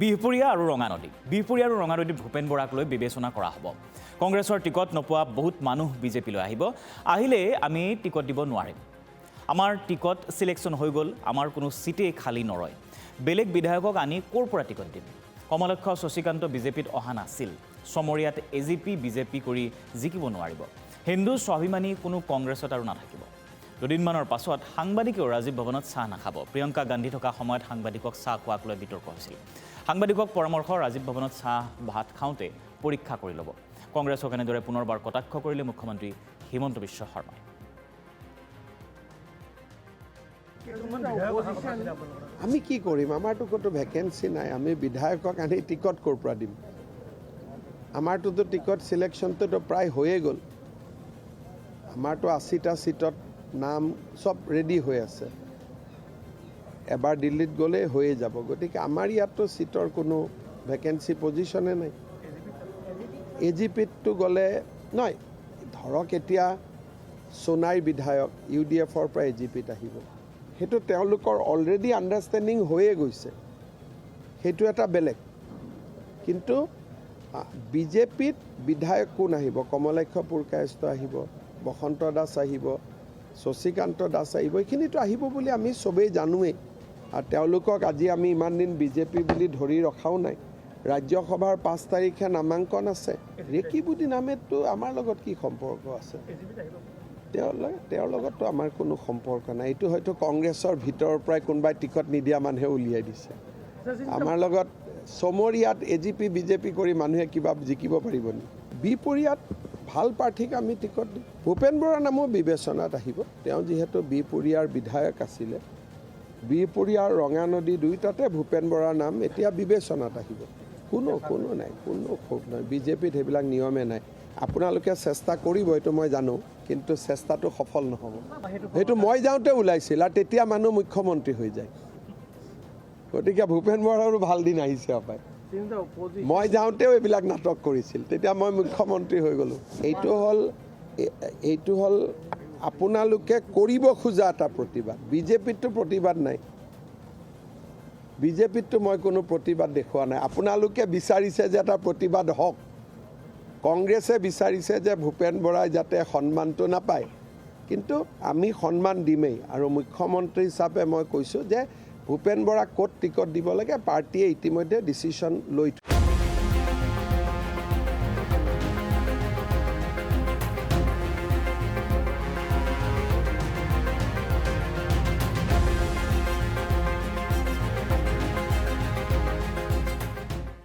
বিহপুৰীয়া আৰু ৰঙানদী ভূপেন বৰাক লৈ বিবেচনা কৰা হ'ব। কংগ্ৰেছৰ টিকট নোপোৱা বহুত মানুহ বিজেপিলৈ আহিলে আমি টিকট দিব নোৱাৰিম। আমাৰ টিকট সিলেকশ্যন হৈ গ'ল, আমাৰ কোনো সিটেই খালী নৰয়। বেলেগ বিধায়কক আনি ক'ৰ পৰা টিকট দিম? কমলক্ষ শশীকান্ত বিজেপিত অহা নাছিল। সমৰিয়াত এজিপি বিজেপি কৰি জিকিব নোৱাৰিব। হিন্দু স্বাভিমানী কোনো কংগ্ৰেছত আৰু নাথাকিব। দুদিনমানৰ পাছত সাংবাদিকেও ৰাজীৱ ভৱনত চাহ নাখাব। প্ৰিয়ংকা গান্ধী থকা সময়ত সাংবাদিকক চাহ খোৱাক লৈ বিতৰ্ক হৈছিল। সাংবাদিকক পৰামৰ্শ, ৰাজীৱ ভৱনত চাহ ভাত খাওঁতে পৰীক্ষা কৰি ল'ব। কংগ্ৰেছক এনেদৰে পুনৰবাৰ কটাক্ষ কৰিলে মুখ্যমন্ত্ৰী হিমন্ত বিশ্ব শৰ্মাই। আমি কি কৰিম? আমাৰতো ক'তো ভেকেঞ্চি নাই। আমি বিধায়কক আনি টিকট ক'ৰ পৰা দিম? আমাৰটোতো টিকট চিলেকশ্যনটোতো প্ৰায় হৈয়ে গ'ল। আমাৰতো 80টা চিটত নাম চব ৰেডি হৈ আছে। এবাৰ দিল্লীত গ'লেই হৈয়ে যাব। গতিকে আমাৰ ইয়াততো চিটৰ কোনো ভেকেঞ্চি পজিশ্যনে নাই। এজিপিতটো গ'লে নহয়, ধৰক এতিয়া সোণাইৰ বিধায়ক UDFৰ পৰা এজিপিত আহিব, সেইটো তেওঁলোকৰ অলৰেডি আণ্ডাৰষ্টেণ্ডিং হৈয়ে গৈছে, সেইটো এটা বেলেগ। কিন্তু বিজেপিত বিধায়ক কোন আহিব? কমলাক্ষ পুৰকায়স্থ আহিব, বসন্ত দাস আহিব, শশীকান্ত দাস আহিব, এইখিনিতো আহিব বুলি আমি চবেই জানোৱেই। আৰু তেওঁলোকক আজি আমি ইমান দিন বিজেপি বুলি ধৰি ৰখাও নাই। ৰাজ্যসভাৰ 5 তাৰিখে নামাংকন আছে। ৰেকিবুদ্দিন আহমেদটো আমাৰ লগত কি সম্পৰ্ক আছে? তেওঁৰ লগততো আমাৰ কোনো সম্পৰ্ক নাই। এইটো হয়তো কংগ্ৰেছৰ ভিতৰৰ পৰাই কোনোবাই টিকট নিদিয়া মানুহে উলিয়াই দিছে। আমাৰ লগত সমৰিয়াত এজিপি বিজেপি কৰি মানুহে কিবা জিকিব পাৰিব নেকি? বিহপুৰীয়াত ভাল প্ৰাৰ্থীক আমি টিকট দিম। ভূপেন বৰাৰ নামো বিবেচনাত আহিব। তেওঁ যিহেতু বিহপুৰীয়াৰ বিধায়ক আছিলে, বিহপুৰীয়া আৰু ৰঙানদী দুয়োটাতে ভূপেন বৰাৰ নাম এতিয়া বিবেচনাত আহিব। কোনো নাই, কোনো ক্ষোভ নাই। বিজেপিত সেইবিলাক নিয়মে নাই। আপোনালোকে চেষ্টা কৰিব, এইটো মই জানো, কিন্তু চেষ্টাটো সফল নহ'ব। সেইটো মই যাওঁতে ওলাইছিল, আৰু তেতিয়া মানুহ মুখ্যমন্ত্ৰী হৈ যায়। গতিকে ভূপেন বৰাৰো ভাল দিন আহিছে হপায়। মই যাওঁতেও এইবিলাক নাটক কৰিছিল, তেতিয়া মই মুখ্যমন্ত্ৰী হৈ গ'লোঁ। এইটো হ'ল আপোনালোকে কৰিব খোজা এটা প্ৰতিবাদ। বিজেপিততো প্ৰতিবাদ নাই। বিজেপিততো মই কোনো প্ৰতিবাদ দেখুওৱা নাই। আপোনালোকে বিচাৰিছে যে এটা প্ৰতিবাদ হওক। কংগ্ৰেছে বিচাৰিছে যে ভূপেন বৰাই যাতে সন্মানটো নাপায়, কিন্তু আমি সন্মান দিমেই। আৰু মুখ্যমন্ত্ৰী হিচাপে মই কৈছোঁ যে ভূপেন বৰাক ক'ত টিকট দিব লাগে পাৰ্টীয়ে ইতিমধ্যে ডিচিশ্যন লৈ